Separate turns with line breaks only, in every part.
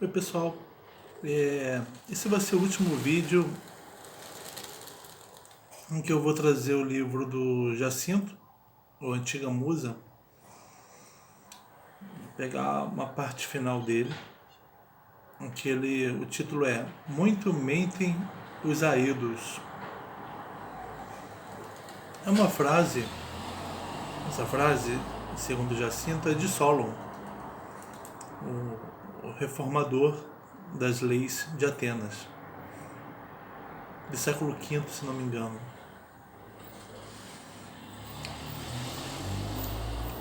Oi pessoal, esse vai ser o último vídeo em que eu vou trazer o livro do Jacinto, ou Antiga Musa, pegar uma parte final dele, em que o título é Muito Mentem os Aedos. É uma frase, essa frase, segundo Jacinto, é de Solon, o reformador das leis de Atenas, do século V, se não me engano.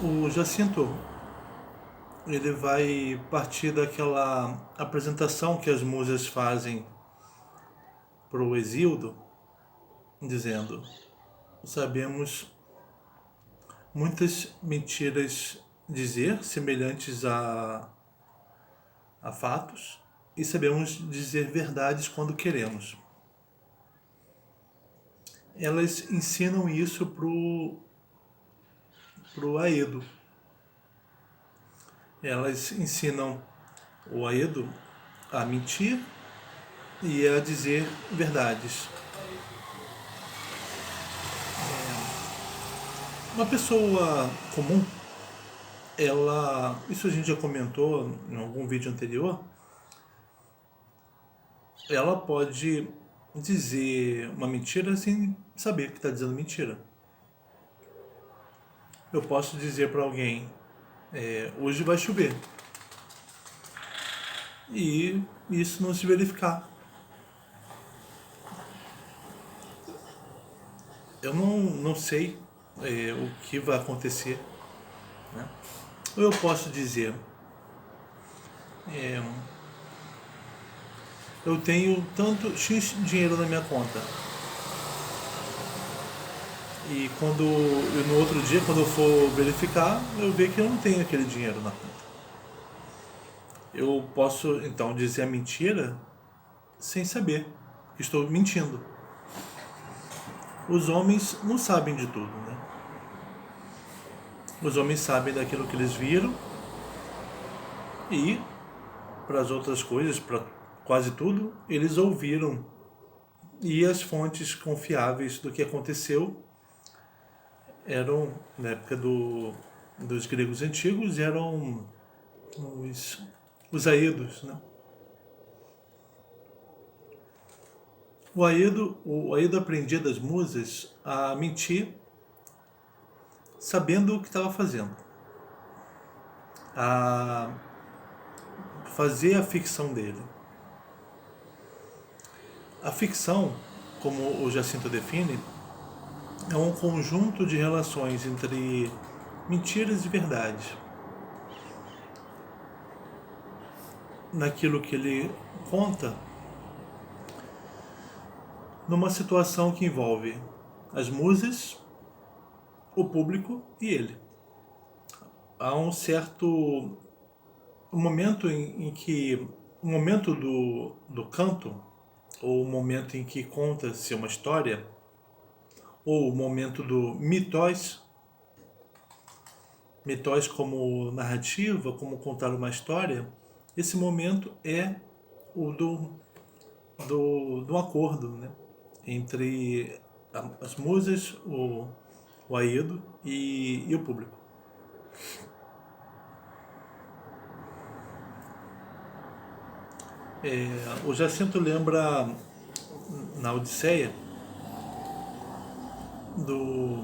O Jacinto, ele vai partir daquela apresentação que as musas fazem para o Hesíodo, dizendo: sabemos muitas mentiras dizer, semelhantes a fatos, e sabemos dizer verdades quando queremos. Elas ensinam isso pro Aedo. Elas ensinam o Aedo a mentir e a dizer verdades. Uma pessoa comum, isso a gente já comentou em algum vídeo anterior, ela pode dizer uma mentira sem saber que está dizendo mentira. Eu posso dizer para alguém, hoje vai chover, e isso não se verificar. Eu não sei o que vai acontecer, né? Ou eu posso dizer, eu tenho tanto X dinheiro na minha conta, e no outro dia, quando eu for verificar, eu ver que eu não tenho aquele dinheiro na conta. Eu posso então dizer a mentira sem saber que estou mentindo. Os homens não sabem de tudo, né? Os homens sabem daquilo que eles viram, e para as outras coisas, para quase tudo, eles ouviram. E as fontes confiáveis do que aconteceu eram, na época dos gregos antigos, eram os aedos, né? O Aedo aprendia das musas a mentir sabendo o que estava fazendo, a fazer a ficção dele. A ficção, como o Jacinto define, é um conjunto de relações entre mentiras e verdades. Naquilo que ele conta, numa situação que envolve as musas, o público e ele. Há um certo momento em que o momento do canto, ou o momento em que conta-se uma história, ou o momento do mitós como narrativa, como contar uma história, esse momento é o do acordo, né? Entre as musas, o Aedo e o público. O Jacinto lembra na Odisseia do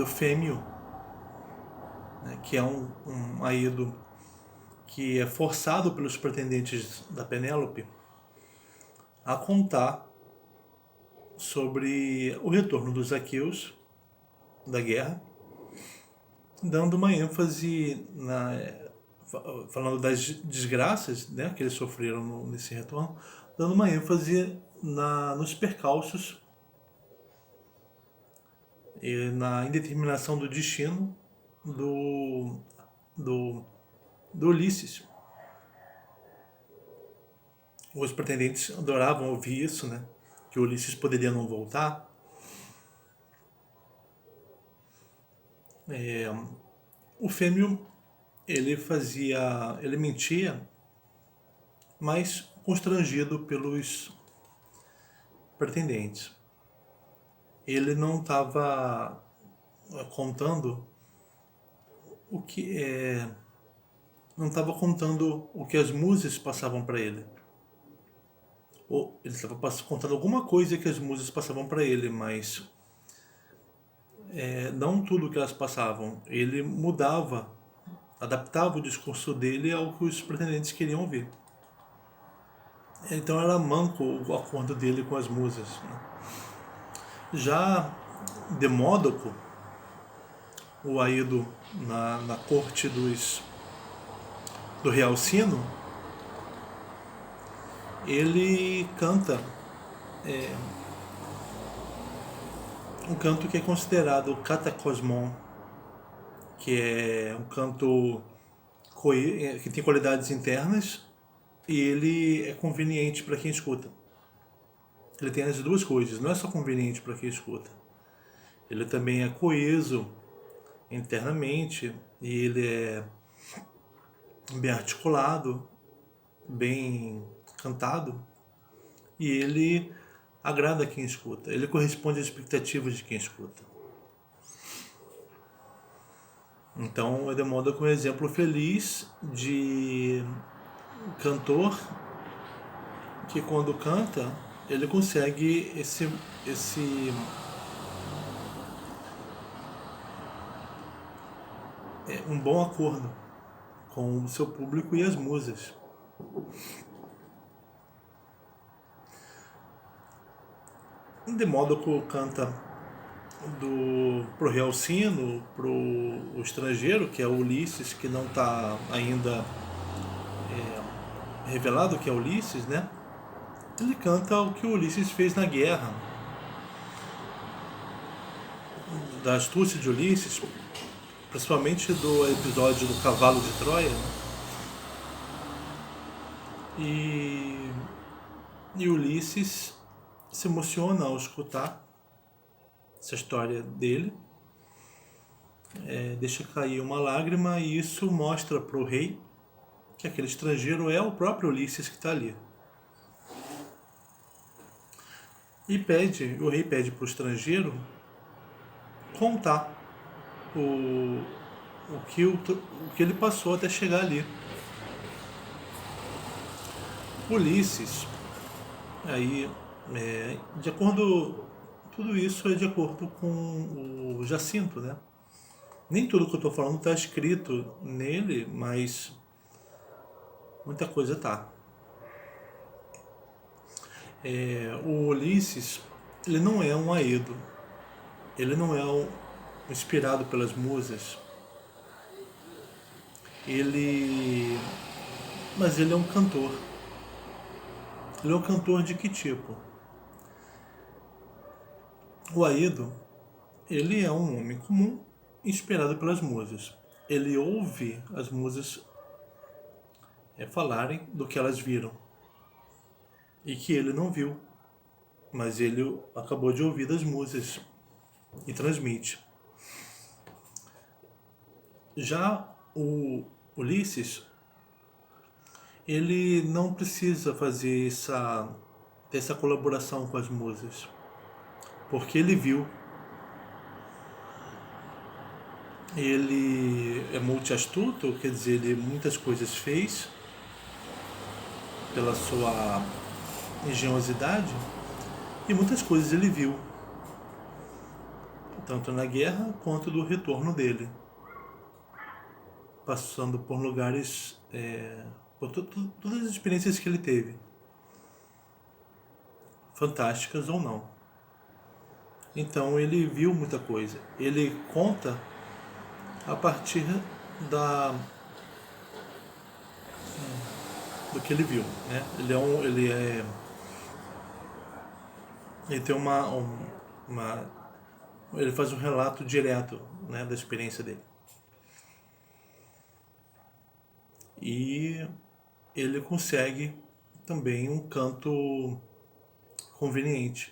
Fêmeo, né, que é um Aedo que é forçado pelos pretendentes da Penélope a contar sobre o retorno dos aqueus da guerra, dando uma ênfase falando das desgraças, né, que eles sofreram nesse retorno, dando uma ênfase nos percalços e na indeterminação do destino do Ulisses. Os pretendentes adoravam ouvir isso, né? Que o Ulisses poderia não voltar. O Fêmeo, ele mentia mas constrangido pelos pretendentes. Ele não estava contando o que não estava contando o que as musas passavam para ele. Ou ele estava contando alguma coisa que as musas passavam para ele, mas não tudo que elas passavam. Ele mudava, adaptava o discurso dele ao que os pretendentes queriam ouvir. Então era manco o acordo dele com as musas, né? Já Demódoco, o Aedo na corte do Real Sino, ele canta um canto que é considerado catacosmon, que é um canto que tem qualidades internas e ele é conveniente para quem escuta. Ele tem as duas coisas, não é só conveniente para quem escuta. Ele também é coeso internamente e ele é bem articulado, bem cantado e ele agrada quem escuta. Ele corresponde às expectativas de quem escuta. Então, eu demoro com um exemplo feliz de cantor que quando canta, ele consegue um bom acordo com o seu público e as musas. Demódoco canta pro Real Sino, pro estrangeiro, que é o Ulisses, que não está ainda revelado que é Ulisses, né? Ele canta o que o Ulisses fez na guerra, da astúcia de Ulisses, principalmente do episódio do cavalo de Troia, né? E Ulisses se emociona ao escutar essa história dele, deixa cair uma lágrima e isso mostra para o rei que aquele estrangeiro é o próprio Ulisses que está ali. E o rei pede para o estrangeiro contar o que ele passou até chegar ali. Ulisses, aí, de acordo, tudo isso é de acordo com o Jacinto, né? Nem tudo que eu estou falando está escrito nele, mas muita coisa tá. O Ulisses, ele não é um Aedo, ele não é inspirado pelas musas, mas ele é um cantor. Ele é um cantor de que tipo? O Aedo, ele é um homem comum, inspirado pelas musas. Ele ouve as musas falarem do que elas viram e que ele não viu, mas ele acabou de ouvir das musas e transmite. Já o Ulisses, ele não precisa fazer essa colaboração com as musas, porque ele viu. Ele é multiastuto, quer dizer, ele muitas coisas fez pela sua engenhosidade e muitas coisas ele viu, tanto na guerra quanto do retorno dele, passando por lugares, por todas as experiências que ele teve, fantásticas ou não. Então ele viu muita coisa. Ele conta a partir do que ele viu, né? Ele tem ele faz um relato direto, né, da experiência dele. E ele consegue também um canto conveniente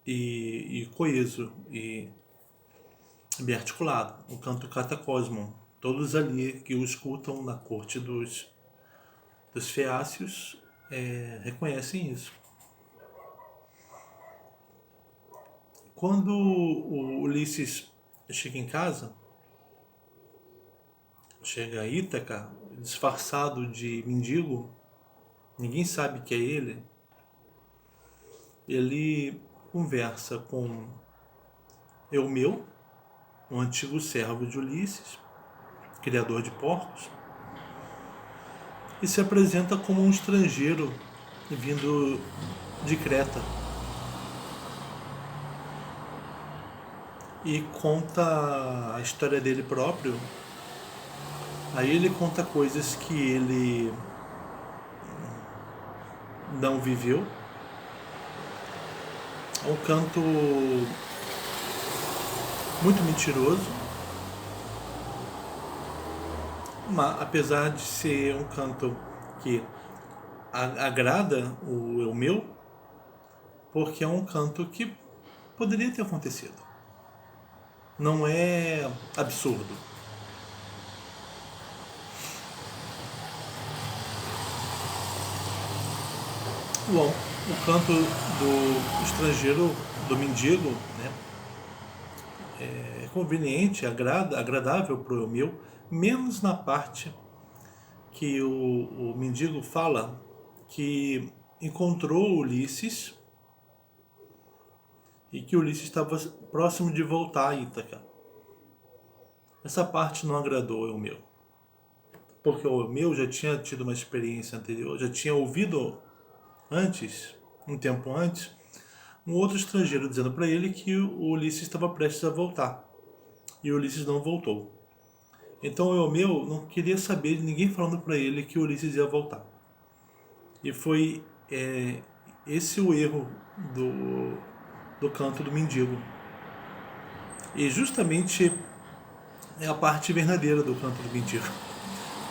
e coeso e bem articulado, um canto catacosmon. Todos ali que o escutam na corte dos feácios reconhecem isso. Quando o Ulisses chega em casa, chega a Ítaca, disfarçado de mendigo, ninguém sabe que é ele. Ele conversa com Eumeu, um antigo servo de Ulisses, criador de porcos, e se apresenta como um estrangeiro vindo de Creta. E conta a história dele próprio. Aí ele conta coisas que ele não viveu. É um canto muito mentiroso, mas apesar de ser um canto que agrada o Eumeu, porque é um canto que poderia ter acontecido. Não é absurdo. Bom, o canto do estrangeiro, do mendigo, né, é conveniente, agradável para o Eumeu, menos na parte que o mendigo fala que encontrou Ulisses e que Ulisses estava próximo de voltar a Ítaca. Essa parte não agradou ao meu, porque o meu já tinha tido uma experiência anterior, já tinha ouvido antes, um tempo antes, um outro estrangeiro dizendo para ele que o Ulisses estava prestes a voltar, e o Ulisses não voltou. Então o Eumeu não queria saber de ninguém falando para ele que o Ulisses ia voltar. E foi esse o erro do canto do mendigo. E justamente é a parte verdadeira do canto do mendigo.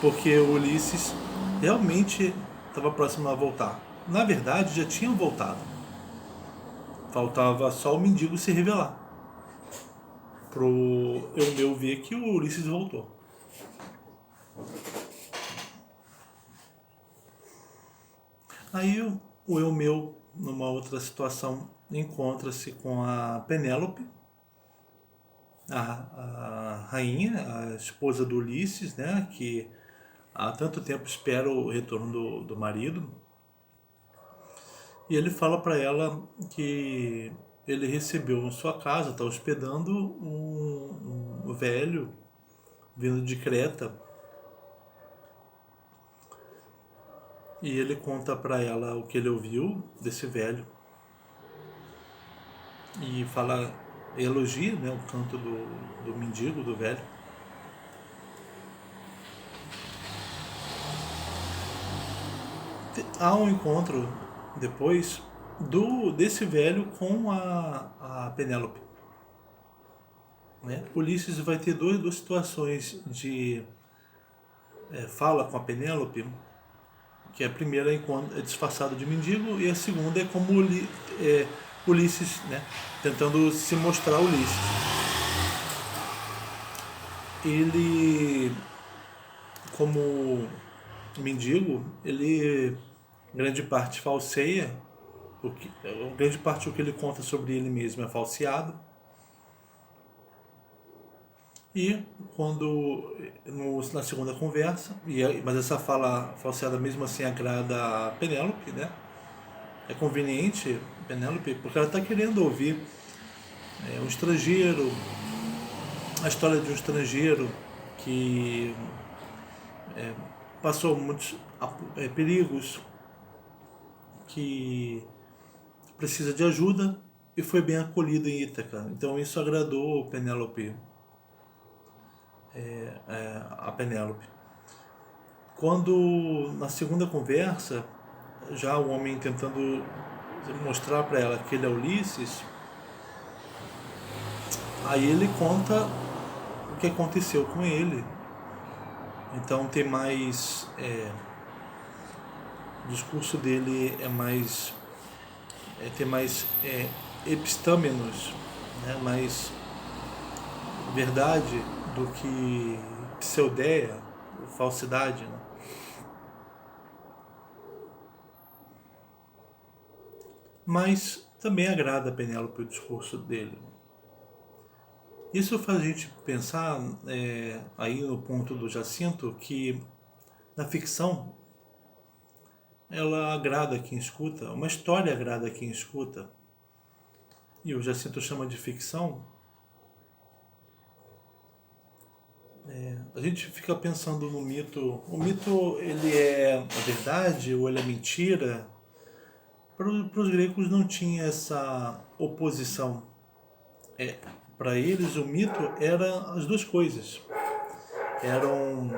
Porque o Ulisses realmente estava próximo a voltar. Na verdade, já tinham voltado. Faltava só o mendigo se revelar. Pro Eumeu ver que o Ulisses voltou. Aí o Eumeu, numa outra situação, encontra-se com a Penélope, a rainha, a esposa do Ulisses, né, que há tanto tempo espera o retorno do marido. E ele fala para ela que ele recebeu em sua casa, está hospedando um velho vindo de Creta. E ele conta para ela o que ele ouviu desse velho. E fala, elogia, né, o canto do mendigo, do velho. Há um encontro depois desse velho com a Penélope. Né? Ulisses vai ter duas situações de fala com a Penélope, que a primeira é disfarçado de mendigo e a segunda é como Ulisses, né, tentando se mostrar Ulisses. Ele, como mendigo, ele grande parte falseia, grande parte do que ele conta sobre ele mesmo é falseado. E quando na segunda conversa, mas essa fala falseada mesmo assim agrada a Penélope, né? É conveniente, Penélope, porque ela está querendo ouvir um estrangeiro, a história de um estrangeiro que passou muitos perigos, que precisa de ajuda e foi bem acolhido em Ítaca. Então isso agradou Penélope. A Penélope. Quando na segunda conversa, já o homem tentando mostrar para ela que ele é Ulisses, aí ele conta o que aconteceu com ele. Então tem mais o discurso dele é mais tem mais epistâmenos, né, mais verdade do que pseudeia, falsidade, né? mas também agrada a Penélope o discurso dele. Isso faz a gente pensar, aí no ponto do Jacinto, que na ficção ela agrada quem escuta, uma história agrada quem escuta, e o Jacinto chama de ficção. A gente fica pensando no mito. O mito, ele é a verdade ou ele é mentira? Para os gregos não tinha essa oposição. Para eles o mito era as duas coisas. Eram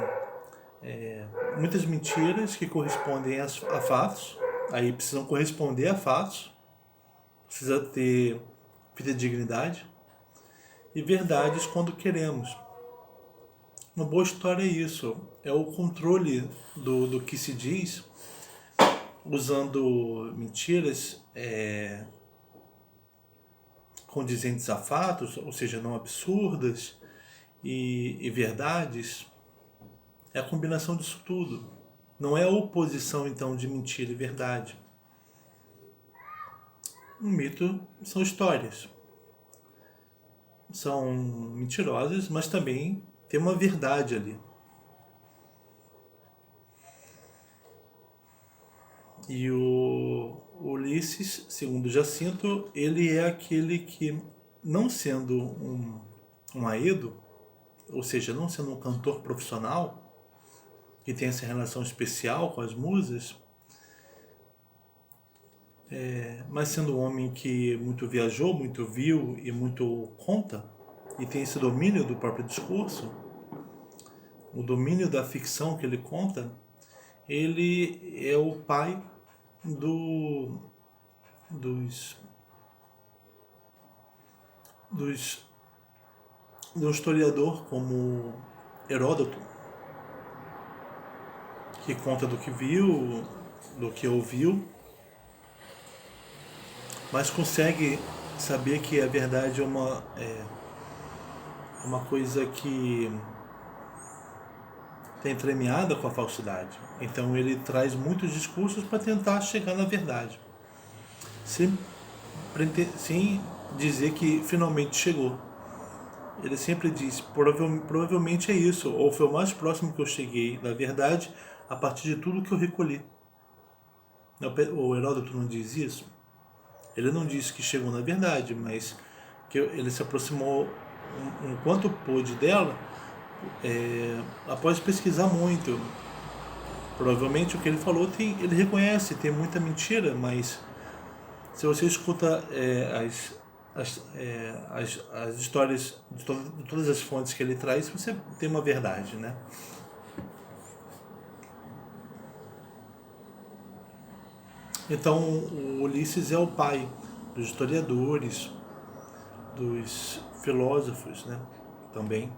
muitas mentiras que correspondem a fatos, aí precisam corresponder a fatos, precisa ter fidedignidade, e verdades quando queremos. Uma boa história é isso, é o controle do que se diz, usando mentiras condizentes a fatos, ou seja, não absurdas, e verdades. É a combinação disso tudo. Não é a oposição, então, de mentira e verdade. Um mito são histórias. São mentirosas, mas também tem uma verdade ali. E o Ulisses, segundo Jacinto, ele é aquele que, não sendo um aedo, ou seja, não sendo um cantor profissional, que tem essa relação especial com as musas, mas sendo um homem que muito viajou, muito viu e muito conta, e tem esse domínio do próprio discurso, o domínio da ficção que ele conta, ele é o pai do, dos, dos, de um historiador como Heródoto, que conta do que viu, do que ouviu, mas consegue saber que a verdade é uma coisa que está entremeada com a falsidade. Então ele traz muitos discursos para tentar chegar na verdade, sem dizer que finalmente chegou. Ele sempre diz, provavelmente é isso, ou foi o mais próximo que eu cheguei da verdade a partir de tudo que eu recolhi. O Heródoto não diz isso? Ele não diz que chegou na verdade, mas que ele se aproximou um quanto pôde dela, após pesquisar muito. Provavelmente o que ele falou, ele reconhece, tem muita mentira, mas se você escuta as histórias de todas as fontes que ele traz, você tem uma verdade, né? Então o Ulisses é o pai dos historiadores, dos filósofos, né? Também.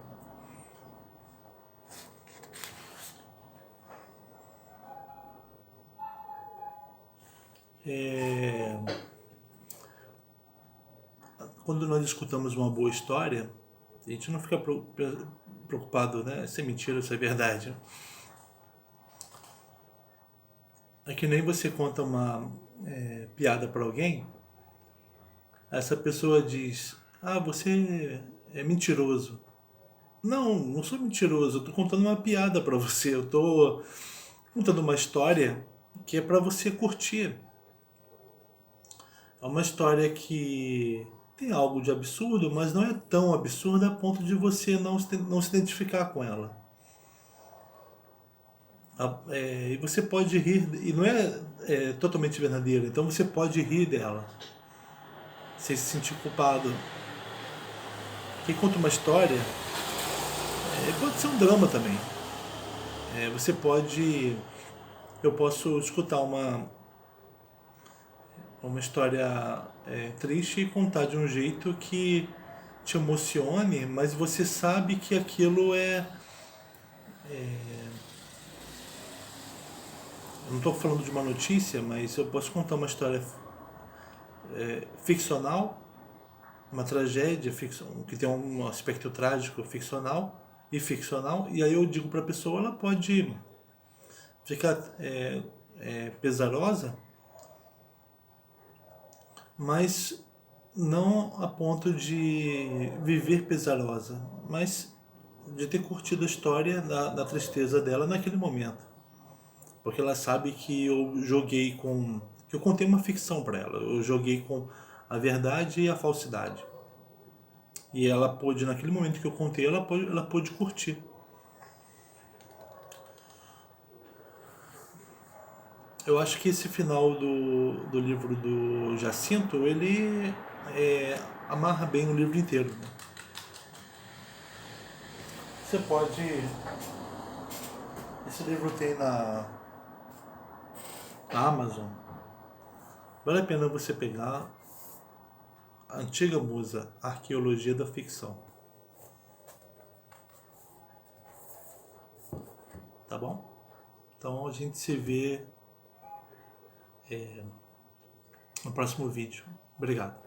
Quando nós escutamos uma boa história, a gente não fica preocupado, né? Se é mentira, se é verdade. É que nem você conta uma piada para alguém, essa pessoa diz, você é mentiroso. Não, não sou mentiroso, eu tô contando uma piada para você, eu tô contando uma história que é para você curtir. É uma história que tem algo de absurdo, mas não é tão absurda a ponto de você não se identificar com ela. E você pode rir, e não é totalmente verdadeira, então você pode rir dela, sem se sentir culpado. Quem conta uma história, pode ser um drama também. Eu posso escutar uma história triste e contar de um jeito que te emocione, mas você sabe que aquilo eu não estou falando de uma notícia, mas eu posso contar uma história ficcional, uma tragédia que tem um aspecto trágico ficcional, e aí eu digo para a pessoa, ela pode ficar pesarosa, mas não a ponto de viver pesarosa, mas de ter curtido a história da tristeza dela naquele momento. Porque ela sabe que eu joguei com... que eu contei uma ficção para ela. Eu joguei com a verdade e a falsidade. E ela pôde, naquele momento que eu contei, ela pôde curtir. Eu acho que esse final do livro do Jacinto, ele amarra bem o livro inteiro. Né? Você pode... Esse livro tem na Amazon. Vale a pena você pegar a antiga musa, Arqueologia da Ficção. Tá bom? Então a gente se vê no próximo vídeo. Obrigado.